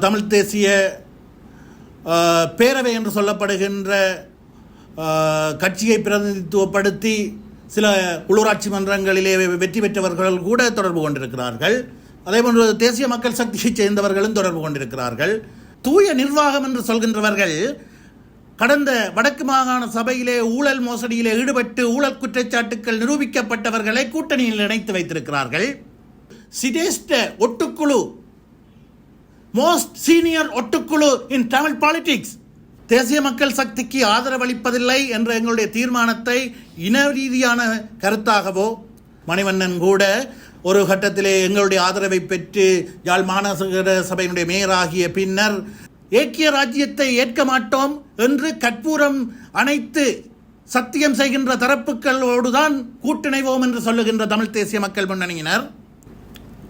தமிழ் தேசிய பேரவை என்று சொல்லப்படுகின்ற கட்சியை பிரதிநிதித்துவப்படுத்தி சில உள்ளூராட்சி மன்றங்களிலே வெற்றி பெற்றவர்கள் கூட தொடர்பு கொண்டிருக்கிறார்கள். அதேபோன்று தேசிய மக்கள் சக்தியைச் சேர்ந்தவர்களும் தொடர்பு கொண்டிருக்கிறார்கள். தூய நிர்வாகம் என்று சொல்கின்றவர்கள் கடந்த வடக்கு மாகாண சபையிலே ஊழல் மோசடியிலே ஈடுபட்டு ஊழல் குற்றச்சாட்டுக்கள் நிரூபிக்கப்பட்டவர்களை கூட்டணியில் இணைத்து வைத்திருக்கிறார்கள். சிரேஷ்ட ஒட்டுக்குழு, மோஸ்ட் சீனியர் ஒட்டுக்குழு இன் தமிழ் பாலிடிக்ஸ் தேசிய மக்கள் சக்திக்கு ஆதரவளிப்பதில்லை என்ற எங்களுடைய தீர்மானத்தை இன ரீதியான கருத்தாகவோ, மணிவண்ணன் கூட ஒரு கட்டத்திலே எங்களுடைய ஆதரவை பெற்று யாழ் மாநகர சபையினுடைய மேயராகிய பின்னர் ஏக்கிய ராஜ்யத்தை ஏற்க மாட்டோம் என்று கற்பூரம் அனைத்து சத்தியம் செய்கின்ற தரப்புகளோடுதான் கூட்டிணைவோம் என்று சொல்லுகின்ற தமிழ் தேசிய மக்கள் முன்னணியினர்.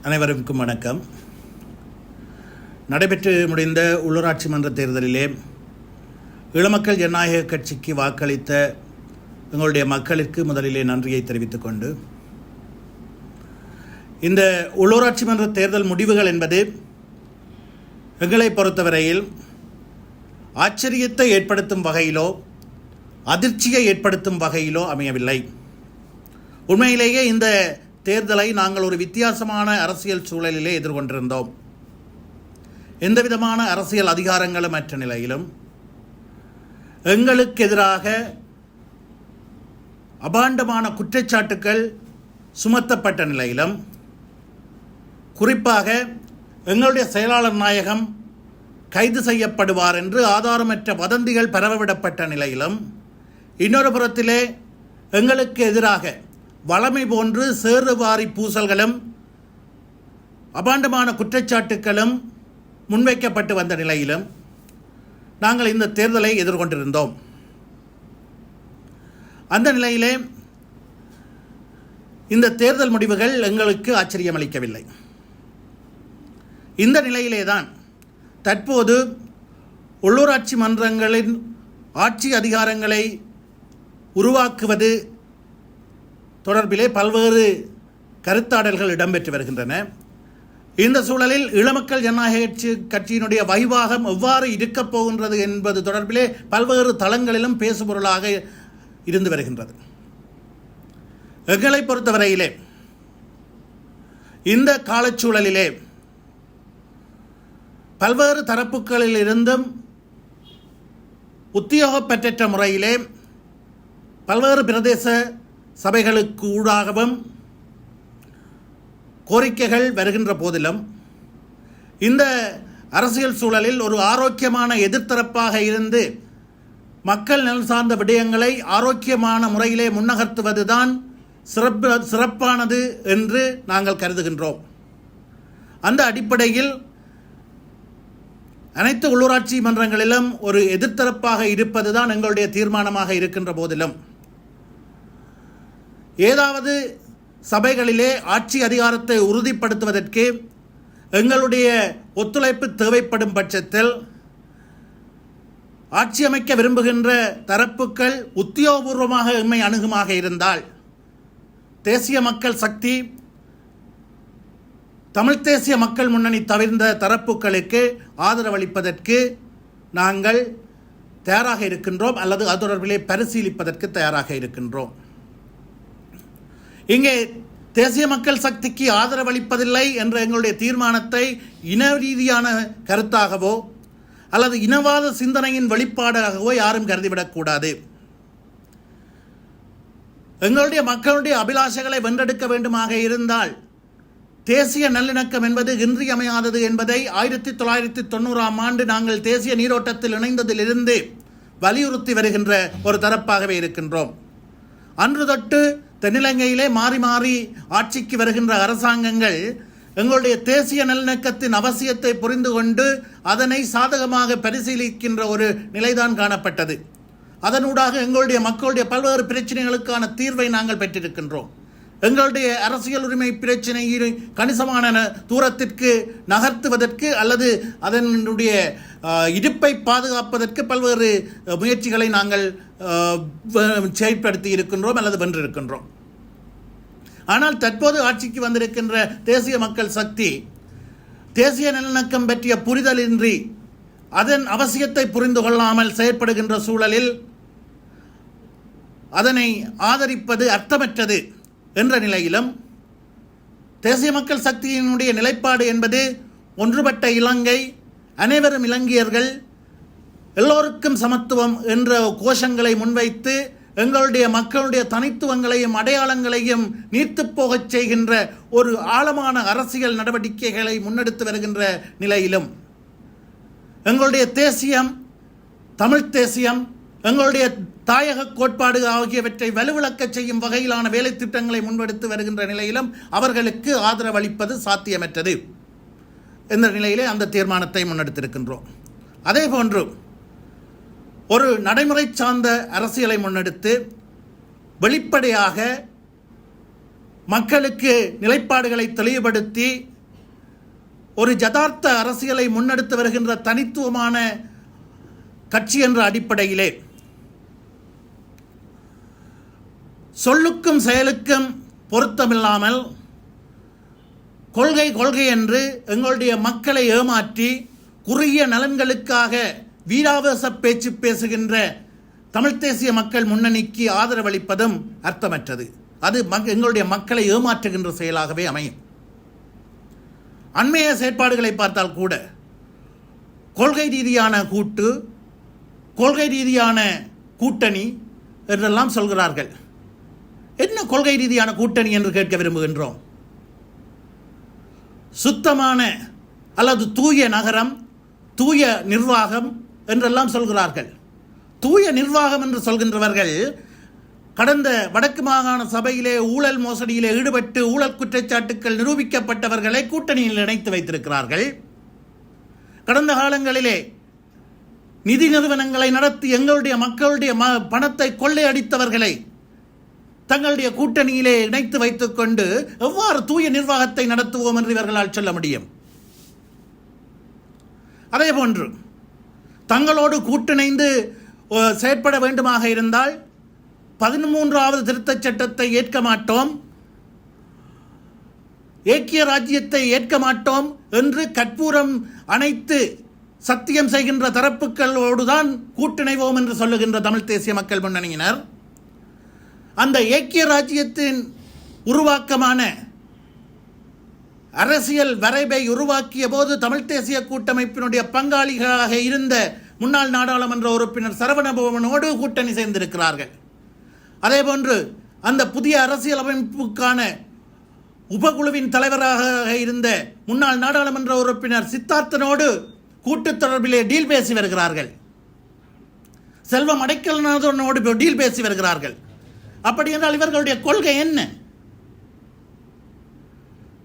அனைவருக்கும் வணக்கம். நடைபெற்று முடிந்த உள்ளூராட்சி மன்ற தேர்தலிலே ஈழமக்கள் ஜனநாயக கட்சிக்கு வாக்களித்த எங்களுடைய மக்களுக்கு முதலிலே நன்றியை தெரிவித்துக் கொண்டு, இந்த உள்ளூராட்சி மன்ற தேர்தல் முடிவுகள் என்பது எங்களை பொறுத்தவரையில் ஆச்சரியத்தை ஏற்படுத்தும் வகையிலோ அதிர்ச்சியை ஏற்படுத்தும் வகையிலோ அமையவில்லை. உண்மையிலேயே இந்த தேர்தலை நாங்கள் ஒரு வித்தியாசமான அரசியல் சூழலிலே எதிர்கொண்டிருந்தோம். எந்தவிதமான அரசியல் அதிகாரங்களும் அற்ற நிலையிலும் எங்களுக்கு எதிராக அபாண்டமான குற்றச்சாட்டுக்கள் சுமத்தப்பட்ட நிலையிலும், குறிப்பாக எங்களுடைய செயலாளர் நாயகம் கைது செய்யப்படுவார் என்று ஆதாரமற்ற வதந்திகள் பரவவிடப்பட்ட நிலையிலும், இன்னொரு புறத்திலே எங்களுக்கு எதிராக வளமை போன்று சேறுவாரி பூசல்களும் அபாண்டமான குற்றச்சாட்டுக்களும் முன்வைக்கப்பட்டு வந்த நிலையிலும் நாங்கள் இந்த தேர்தலை எதிர்கொண்டிருந்தோம். அந்த நிலையிலே இந்த தேர்தல் முடிவுகள் எங்களுக்கு ஆச்சரியமளிக்கவில்லை. இந்த நிலையிலே தான் தற்போது உள்ளூராட்சி மன்றங்களின் ஆட்சி அதிகாரங்களை உருவாக்குவது தொடர்பிலே பல்வேறு கருத்தாடல்கள் இடம்பெற்று வருகின்றன. இந்த சூழலில் ஈழமக்கள் ஜனநாயக கட்சியினுடைய வைவாகம் எவ்வாறு இருக்கப் போகின்றது என்பது தொடர்பிலே பல்வேறு தளங்களிலும் பேசுபொருளாக இருந்து வருகின்றது. எங்களை பொறுத்தவரையிலே இந்த காலச்சூழலிலே பல்வேறு தரப்புகளில் இருந்தும் உத்தியோகப்பற்ற முறையிலே பல்வேறு பிரதேச சபைகளுக்கு ஊடாகவும் கோரிக்கைகள் வருகின்ற போதிலும், இந்த அரசியல் சூழலில் ஒரு ஆரோக்கியமான எதிர்த்தரப்பாக இருந்து மக்கள் நலன் சார்ந்த விடயங்களை ஆரோக்கியமான முறையிலே முன்னகர்த்துவதுதான் சிறப்பானது என்று நாங்கள் கருதுகின்றோம். அந்த அடிப்படையில் அனைத்து உள்ளூராட்சி மன்றங்களிலும் ஒரு எதிர்த்தரப்பாக இருப்பதுதான் எங்களுடைய தீர்மானமாக இருக்கின்ற போதிலும், ஏதாவது சபைகளிலே ஆட்சி அதிகாரத்தை உறுதிப்படுத்துவதற்கு எங்களுடைய ஒத்துழைப்பு தேவைப்படும் பட்சத்தில் ஆட்சி அமைக்க விரும்புகின்ற தரப்புகள் உத்தியோகபூர்வமாக எம்மை அணுகுமாக இருந்தால், தேசிய மக்கள் சக்தி, தமிழ் தேசிய மக்கள் முன்னணி தவிர்ந்த தரப்புகளுக்கு ஆதரவளிப்பதற்கு நாங்கள் தயாராக இருக்கின்றோம், அல்லது அது தொடர்பிலே பரிசீலிப்பதற்கு தயாராக இருக்கின்றோம். இங்கே தேசிய மக்கள் சக்திக்கு ஆதரவளிப்பதில்லை என்ற எங்களுடைய தீர்மானத்தை இன ரீதியான கருத்தாகவோ அல்லது இனவாத சிந்தனையின் வெளிப்பாடாகவோ யாரும் கருதிவிடக்கூடாது. எங்களுடைய மக்களுடைய அபிலாஷைகளை வென்றெடுக்க வேண்டுமாக இருந்தால் தேசிய நல்லிணக்கம் என்பது இன்றியமையாதது என்பதை 1990ஆம் ஆண்டு நாங்கள் தேசிய நீரோட்டத்தில் இணைந்ததிலிருந்து வலியுறுத்தி வருகின்ற ஒரு தரப்பாகவே இருக்கின்றோம். அன்று தொட்டு தென்னிலங்கையிலே மாறி மாறி ஆட்சிக்கு வருகின்ற அரசாங்கங்கள் எங்களுடைய தேசிய நல்லிணக்கத்தின் அவசியத்தை புரிந்து கொண்டு அதனை சாதகமாக பரிசீலிக்கின்ற ஒரு நிலைதான் காணப்பட்டது. அதனூடாக எங்களுடைய மக்களுடைய பல்வேறு பிரச்சனைகளுக்கான தீர்வை நாங்கள் பெற்றிருக்கின்றோம். எங்களுடைய அரசியல் உரிமை பிரச்சனையை கணிசமான தூரத்திற்கு நகர்த்துவதற்கு அல்லது அதனுடைய இருப்பை பாதுகாப்பதற்கு பல்வேறு முயற்சிகளை நாங்கள் செயல்படுத்தி இருக்கின்றோம் அல்லது வென்றிருக்கின்றோம். ஆனால் தற்போது ஆட்சிக்கு வந்திருக்கின்ற தேசிய மக்கள் சக்தி தேசிய நல்லிணக்கம் பற்றிய புரிதலின்றி அதன் அவசியத்தை புரிந்து கொள்ளாமல் செயற்படுகின்ற சூழலில் அதனை ஆதரிப்பது அர்த்தமற்றது என்ற நிலையிலும் தேசிய மக்கள் சக்தியினுடைய நிலைப்பாடு என்பது ஒன்றுபட்ட இலங்கை, அனைவரும் இலங்கையர்கள், எல்லோருக்கும் சமத்துவம் என்ற கோஷங்களை முன்வைத்து எங்களுடைய மக்களுடைய தனித்துவங்களையும் அடையாளங்களையும் நீர்த்துப் போகச் செய்கின்ற ஒரு ஆழமான அரசியல் நடவடிக்கைகளை முன்னெடுத்து வருகின்ற நிலையிலும் எங்களுடைய தேசியம், தமிழ் தேசியம், எங்களுடைய தாயக கோட்பாடு ஆகியவற்றை வலுவிழக்கச் செய்யும் வகையிலான வேலை திட்டங்களை முன்னெடுத்து வருகின்ற நிலையிலும் அவர்களுக்கு ஆதரவளிப்பது சாத்தியமற்றது என்ற நிலையிலே அந்த தீர்மானத்தை முன்னெடுத்திருக்கின்றோம். அதே போன்று ஒரு நடைமுறை சார்ந்த அரசியலை முன்னெடுத்து வெளிப்படையாக மக்களுக்கு நிலைப்பாடுகளை தெளிவுபடுத்தி ஒரு யதார்த்த அரசியலை முன்னெடுத்து வருகின்ற தனித்துவமான கட்சி என்ற அடிப்படையிலே சொல்லுக்கும் செயலுக்கும் பொருத்தமில்லாமல் கொள்கை கொள்கை என்று எங்களுடைய மக்களை ஏமாற்றி குறுகிய நலன்களுக்காக வீராவேச பேச்சு பேசுகின்ற தமிழ் தேசிய மக்கள் முன்னணிக்கு ஆதரவளிப்பதும் அர்த்தமற்றது. அது எங்களுடைய மக்களை ஏமாற்றுகின்ற செயலாகவே அமையும். அண்மைய செயற்பாடுகளை பார்த்தால் கூட கொள்கை ரீதியான கூட்டு, கொள்கை ரீதியான கூட்டணி என்றெல்லாம் சொல்கிறார்கள். என்ன கொள்கை ரீதியான கூட்டணி என்று கேட்க விரும்புகின்றோம். சுத்தமான அல்லது தூய நகரம், தூய நிர்வாகம் என்றெல்லாம் சொல்கிறார்கள். தூய நிர்வாகம் என்று சொல்கின்றவர்கள் கடந்த வடக்கு மாகாண சபையிலே ஊழல் மோசடியிலே ஈடுபட்டு ஊழல் குற்றச்சாட்டுக்கள் நிரூபிக்கப்பட்டவர்களை கூட்டணியில் இணைத்து வைத்திருக்கிறார்கள். கடந்த காலங்களிலே நிதி நிறுவனங்களை நடத்தி எங்களுடைய மக்களுடைய பணத்தை கொள்ளையடித்தவர்களை தங்களுடைய கூட்டணியிலே இணைத்து வைத்துக் கொண்டு எவ்வாறு தூய நிர்வாகத்தை நடத்துவோம் என்று இவர்களால் சொல்ல முடியும்? அதே போன்று தங்களோடு கூட்டிணைந்து செயற்பட வேண்டுமாக இருந்தால் 13வது திருத்தச் சட்டத்தை ஏற்க மாட்டோம், ஏக்கிய ராஜ்யத்தை ஏற்க மாட்டோம் என்று கற்பூரம் அனைத்து சத்தியம் செய்கின்ற தரப்புகளோடுதான் கூட்டிணைவோம் என்று சொல்லுகின்ற தமிழ் தேசிய மக்கள் முன்னணியினர் அந்த ஏக்கிய ராஜ்யத்தின் உருவாக்கமான அரசியல் வரைவை உருவாக்கிய போது தமிழ் தேசிய கூட்டமைப்பினுடைய பங்காளிகளாக இருந்த முன்னாள் நாடாளுமன்ற உறுப்பினர் சரவணபவனோடு கூட்டணி சேர்ந்திருக்கிறார்கள். அதேபோன்று அந்த புதிய அரசியல் அமைப்புக்கான உபகுழுவின் தலைவராக இருந்த முன்னாள் நாடாளுமன்ற உறுப்பினர் சித்தார்த்தனோடு கூட்டு தொடர்பிலே டீல் பேசி வருகிறார்கள். செல்வம் அடைக்கலநாதனோடு டீல் பேசி வருகிறார்கள். அப்படி என்றால் இவர்களுடைய கொள்கை என்ன?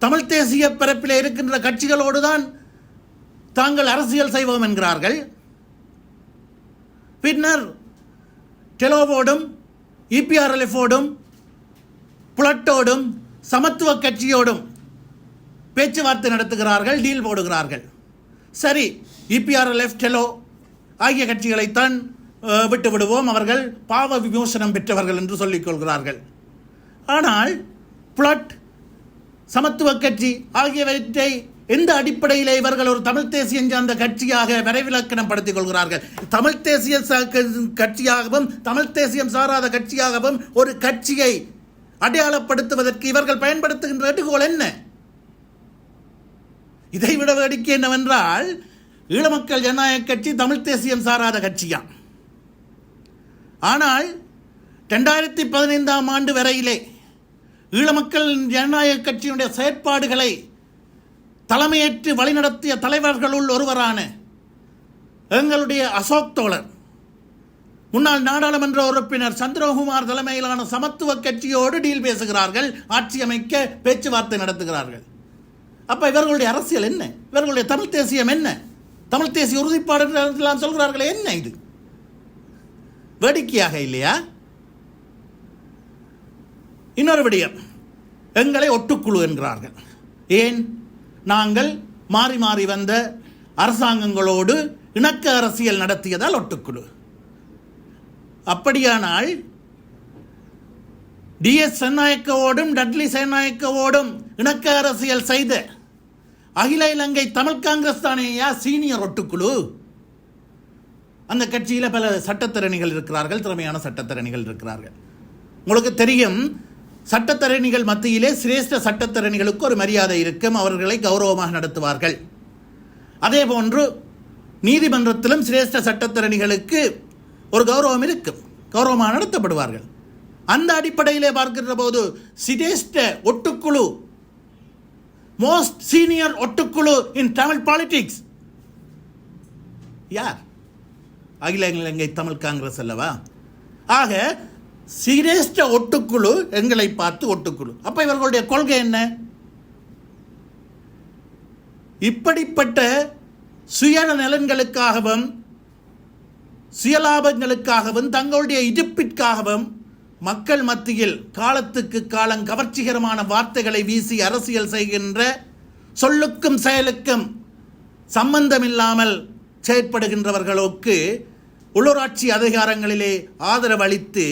தமிழ் தேசிய பரப்பில் இருக்கின்ற கட்சிகளோடு தான் தாங்கள் அரசியல் செய்வோம் என்கிறார்கள். பின்னர் டெலோவோடும் இபிஆர்எல்எஃபோடும் புலட்டோடும் சமத்துவ கட்சியோடும் பேச்சுவார்த்தை நடத்துகிறார்கள், டீல் போடுகிறார்கள். சரி, இபிஆர்எல்எஃப், டெலோ ஆகிய கட்சிகளைத்தான் விட்டு விடுவோம், அவர்கள் பாவ விமோசனம் பெற்றவர்கள் என்று சொல்லிக் கொள்கிறார்கள். ஆனால் புலட், சமத்துவ கட்சி ஆகியவற்றை எந்த அடிப்படையில் இவர்கள் ஒரு தமிழ் தேசியம் சார்ந்த கட்சியாக வரைவிலக்கணம் படுத்திக் கொள்கிறார்கள்? தமிழ் தேசிய கட்சியாகவும் தமிழ் தேசியம் சாராத கட்சியாகவும் ஒரு கட்சியை அடையாளப்படுத்துவதற்கு இவர்கள் பயன்படுத்துகின்ற எடுகோள் என்ன? இதைவிட வேடிக்கை என்னவென்றால், ஈழமக்கள் ஜனநாயக கட்சி தமிழ் தேசியம் சாராத கட்சியா? ஆனால் 2015ஆம் ஆண்டு வரையிலே ஈழமக்கள் ஜனநாயக கட்சியினுடைய செயற்பாடுகளை தலைமையேற்று வழிநடத்திய தலைவர்களுள் ஒருவரான எங்களுடைய அசோக் தோழர், முன்னாள் நாடாளுமன்ற உறுப்பினர் சந்திரகுமார் தலைமையிலான சமத்துவ கட்சியோடு டீல் பேசுகிறார்கள், ஆட்சி அமைக்க பேச்சுவார்த்தை நடத்துகிறார்கள். அப்ப இவர்களுடைய அரசியல் என்ன? இவர்களுடைய தமிழ் தேசியம் என்ன? தமிழ் தேசிய உறுதிப்பாடு எல்லாம் சொல்கிறார்களே, என்ன இது? வேடிக்கையாக இல்லையா? இன்னொரு விடயம், எங்களை ஒட்டுக்குழு என்கிறார்கள். ஏன்? நாங்கள் மாறி மாறி வந்த அரசாங்கங்களோடு இணக்க அரசியல் நடத்தியதால் ஒட்டுக்குழு. அப்படியானால் டிஎஸ் சேனாயக்கவோடும் டட்லி சேனாயக்கவோடும் இணக்க அரசியல் செய்த அகில இலங்கை தமிழ் காங்கிரஸ் தானேயா சீனியர் ஒட்டுக்குழு. அந்த கட்சியில் பல சட்டத்தரணிகள் இருக்கிறார்கள், திறமையான சட்டத்தரணிகள் இருக்கிறார்கள். உங்களுக்கு தெரியும், சட்டத்தரணிகள் மத்தியிலே சிரேஷ்ட சட்டத்தரணிகளுக்கு ஒரு மரியாதை இருக்கும், அவர்களை கௌரவமாக நடத்துவார்கள். அதே போன்று நீதிமன்றத்திலும் சிரேஷ்ட சட்டத்தரணிகளுக்கு ஒரு கௌரவம் இருக்கும், கௌரவமாக நடத்தப்படுவார்கள். அந்த அடிப்படையிலே பார்க்கின்ற போது சிரேஷ்ட ஒட்டுக்குழு, மோஸ்ட் சீனியர் ஒட்டுக்குழு இன் தமிழ் பாலிடிக்ஸ் யார்? அகில இலங்கை தமிழ் காங்கிரஸ் அல்லவா? ஆக சிரேஷ்ட ஒட்டுக்குழு எங்களை பார்த்து ஒட்டுக்குழு. அப்ப இவர்களுடைய கொள்கை என்ன? இப்படிப்பட்ட சுய நலன்களுக்காகவும் சுயலாபங்களுக்காகவும் தங்களுடைய இருப்பிற்காகவும் மக்கள் மத்தியில் காலத்துக்கு காலம் கவர்ச்சிகரமான வார்த்தைகளை வீசி அரசியல் செய்கின்ற, சொல்லுக்கும் செயலுக்கும் சம்பந்தமில்லாமல் செயற்படுகின்றவர்களுக்கு உள்ளூராட்சி அதிகாரங்களிலே ஆதரவு அளித்து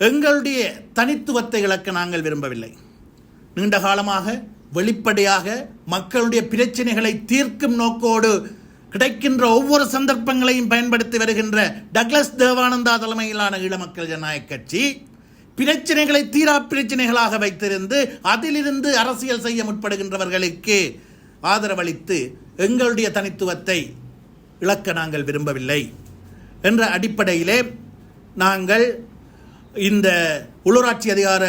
எங்களுடைய தனித்துவத்தை இழக்க நாங்கள் விரும்பவில்லை. நீண்ட காலமாக வெளிப்படையாக மக்களுடைய பிரச்சனைகளை தீர்க்கும் நோக்கோடு கிடைக்கின்ற ஒவ்வொரு சந்தர்ப்பங்களையும் பயன்படுத்தி வருகின்ற டக்ளஸ் தேவானந்தா தலைமையிலான ஈழ மக்கள் ஜனநாயக கட்சி பிரச்சனைகளை தீரா பிரச்சனைகளாக வைத்திருந்து அதிலிருந்து அரசியல் செய்ய முற்படுகின்றவர்களுக்கு ஆதரவளித்து எங்களுடைய தனித்துவத்தை இழக்க நாங்கள் விரும்பவில்லை என்ற அடிப்படையிலே நாங்கள் இந்த உள்ளூராட்சி அதிகார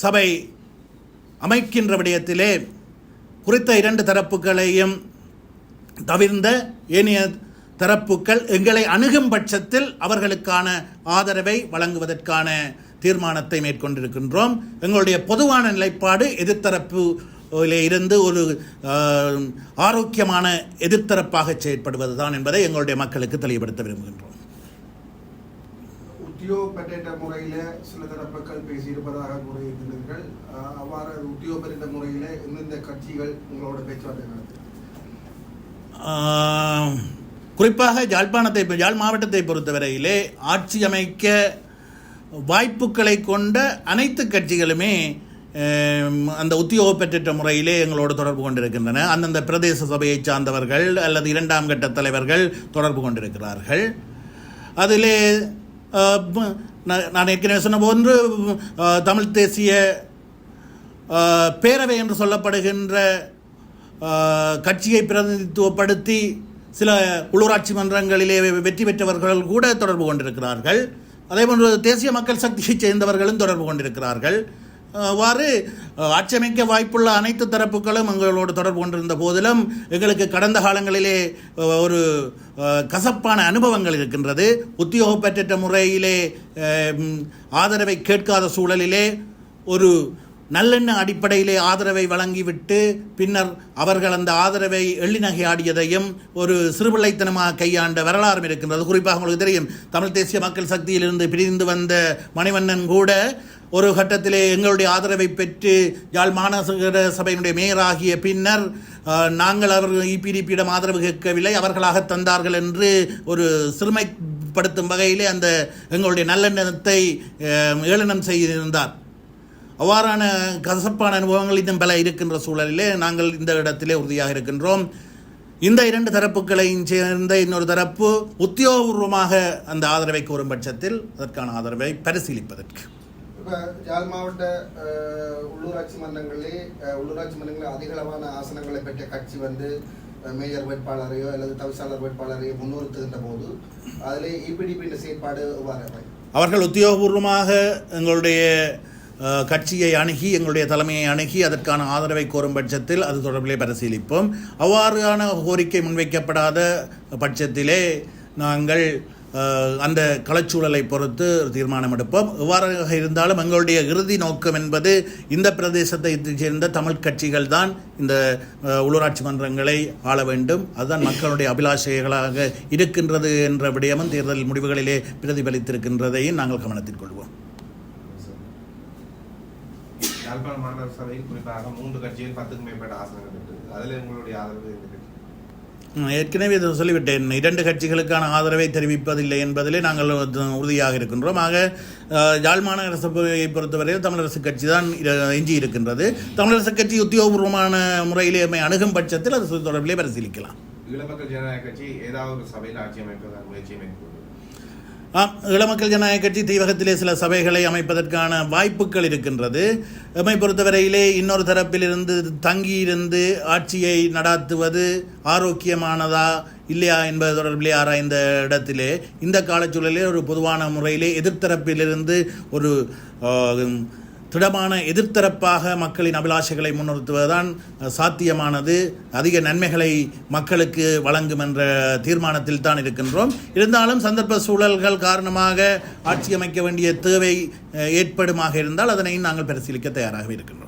சபை அமைக்கின்ற விடயத்திலே குறித்த இரண்டு தரப்புகளையும் தவிர்ந்த ஏனைய தரப்புகள் எங்களை அணுகும் பட்சத்தில் அவர்களுக்கான ஆதரவை வழங்குவதற்கான தீர்மானத்தை மேற்கொண்டிருக்கின்றோம். எங்களுடைய பொதுவான நிலைப்பாடு எதிர்த்தரப்பு இருந்து ஒரு ஆரோக்கியமான எதிர்த்தரப்பாக செயற்படுவதுதான் என்பதை எங்களுடைய மக்களுக்கு தெளிவுபடுத்த விரும்புகின்றோம். உத்தியோகப்பட்ட முறையில் சில தரப்புகள் பேசியிருப்பதாக கூறியிருக்கிறீர்கள். அவ்வாறு உத்தியோகப்பட்ட முறையில் எந்தெந்த கட்சிகள் உங்களோட பேச்சுவார்த்தை நடத்தும்? குறிப்பாக யாழ் மாவட்டத்தை பொறுத்தவரையிலே ஆட்சி அமைக்க வாய்ப்புகளை கொண்ட அனைத்து கட்சிகளுமே அந்த உத்தியோகப்பற்ற முறையிலே எங்களோடு தொடர்பு கொண்டிருக்கின்றன. அந்தந்த பிரதேச சபையை சார்ந்தவர்கள் அல்லது இரண்டாம் கட்ட தலைவர்கள் தொடர்பு கொண்டிருக்கிறார்கள். அதிலே நான் ஏற்கனவே சொன்ன போன்று தமிழ் தேசிய பேரவை என்று சொல்லப்படுகின்ற கட்சியை பிரதிநிதித்துவப்படுத்தி சில உள்ளூராட்சி மன்றங்களிலே வெற்றி பெற்றவர்கள் கூட தொடர்பு கொண்டிருக்கிறார்கள். அதேபோன்று தேசிய மக்கள் சக்தியைச் சேர்ந்தவர்களும் தொடர்பு கொண்டிருக்கிறார்கள். அவ்வாறு ஆட்சி அமைக்க வாய்ப்புள்ள அனைத்து தரப்புகளும் எங்களோடு தொடர்பு கொண்டிருந்த போதிலும் எங்களுக்கு கடந்த காலங்களிலே ஒரு கசப்பான அனுபவங்கள் இருக்கின்றது. உத்தியோகப்பற்ற முறையிலே ஆதரவை கேட்காத சூழலிலே ஒரு நல்லெண்ண அடிப்படையிலே ஆதரவை வழங்கிவிட்டு பின்னர் அவர்கள் அந்த ஆதரவை எள்ளிநகையாடியதையும் ஒரு சிறுபிள்ளைத்தனமாக கையாண்ட வரலாறும் இருக்கின்றது. குறிப்பாக உங்களுக்கு தெரியும், தமிழ் தேசிய மக்கள் சக்தியிலிருந்து பிரிந்து வந்த மணிவண்ணன் கூட ஒரு கட்டத்திலே எங்களுடைய ஆதரவை பெற்று யாழ் மாநகர சபையினுடைய மேயராகிய பின்னர் நாங்கள் அவர்கள் இபிடிபியிடம் ஆதரவு கேட்கவில்லை, அவர்களாக தந்தார்கள் என்று ஒரு சிறுமைப்படுத்தும் வகையிலே அந்த எங்களுடைய நல்லெண்ணத்தை ஏளனம் செய்திருந்தார். அவ்வாறான கசப்பான அனுபவங்கள் இன்னும் பல இருக்கின்ற சூழலிலே நாங்கள் இந்த இடத்திலே உறுதியாக இருக்கின்றோம். இந்த இரண்டு தரப்புகளையும் சேர்ந்த இன்னொரு தரப்பு உத்தியோகபூர்வமாக அந்த ஆதரவை கோரும் பட்சத்தில் அதற்கான ஆதரவை பரிசீலிப்பதற்கு இப்போ யாழ் மாவட்ட உள்ளூராட்சி மன்றங்களில் அதிகளவான ஆசனங்களை பெற்ற கட்சி மேயர் வேட்பாளரையோ அல்லது தவிசாளர் வேட்பாளரையோ முன்னிறுத்துகின்ற போது அதிலே இபிடிபி செயற்பாடு அவர்கள் உத்தியோகபூர்வமாக எங்களுடைய கட்சியை அணுகி எங்களுடைய தலைமையை அணுகி அதற்கான ஆதரவை கோரும் பட்சத்தில் அது தொடர்பிலே பரிசீலிப்போம். அவ்வாறான கோரிக்கை முன்வைக்கப்படாத பட்சத்திலே நாங்கள் அந்த களச்சூழலை பொறுத்து தீர்மானம் எடுப்போம். எவ்வாறாக இருந்தாலும் எங்களுடைய இறுதி நோக்கம் என்பது இந்த பிரதேசத்தை சேர்ந்த தமிழ் கட்சிகள் தான் இந்த உள்ளூராட்சி மன்றங்களை ஆள வேண்டும், அதுதான் மக்களுடைய அபிலாஷைகளாக இருக்கின்றது என்ற விடயமும் தேர்தல் முடிவுகளிலே பிரதிபலித்திருக்கின்றதையும் நாங்கள் கவனத்தில் கொள்வோம். யாழ்ப்பாண மாநகர சபையில் குறிப்பாக 3 கட்சிகள் 10க்கும் மேற்பட்ட ஆசனங்கள் இருக்கு. அதில் உங்களுடைய ஆதரவு? ஏற்கனவே இதை சொல்லிவிட்டேன், 2 கட்சிகளுக்கான ஆதரவை தெரிவிப்பதில்லை என்பதிலே நாங்கள் உறுதியாக இருக்கின்றோம். ஆக யாழ் மாநகர சபையை பொறுத்தவரையில் தமிழரசு கட்சி தான் எஞ்சி இருக்கின்றது. தமிழரசு கட்சி உத்தியோகபூர்வமான முறையிலே அணுகும் பட்சத்தில் அது தொடர்பிலே பரிசீலிக்கலாம். ஈழமக்கள் ஜனநாயக கட்சி ஏதாவது ஒரு சபையில் ஆட்சி அமைப்பதாக முயற்சி மேற்கொள்ளும். ஈழமக்கள் ஜனநாயக கட்சி தீவகத்திலே சில சபைகளை அமைப்பதற்கான வாய்ப்புகள் இருக்கின்றது. எம்மை பொறுத்தவரையிலே இன்னொரு தரப்பிலிருந்து தங்கியிருந்து ஆட்சியை நடாத்துவது ஆரோக்கியமானதா இல்லையா என்பது தொடர்பிலே ஆராய்ந்த இடத்திலே இந்த காலச்சூழலிலே ஒரு பொதுவான முறையிலே எதிர்த்தரப்பிலிருந்து ஒரு திடமான எதிர்த்தரப்பாக மக்களின் அபிலாஷைகளை முன்னிறுத்துவதுதான் சாத்தியமானது, அதிக நன்மைகளை மக்களுக்கு வழங்கும் என்ற தீர்மானத்தில் தான் இருக்கின்றோம். இருந்தாலும் சந்தர்ப்ப சூழல்கள் காரணமாக ஆட்சி அமைக்க வேண்டிய தேவை ஏற்படுமாக இருந்தால் அதனை நாங்கள் பரிசீலிக்க தயாராக இருக்கின்றோம்.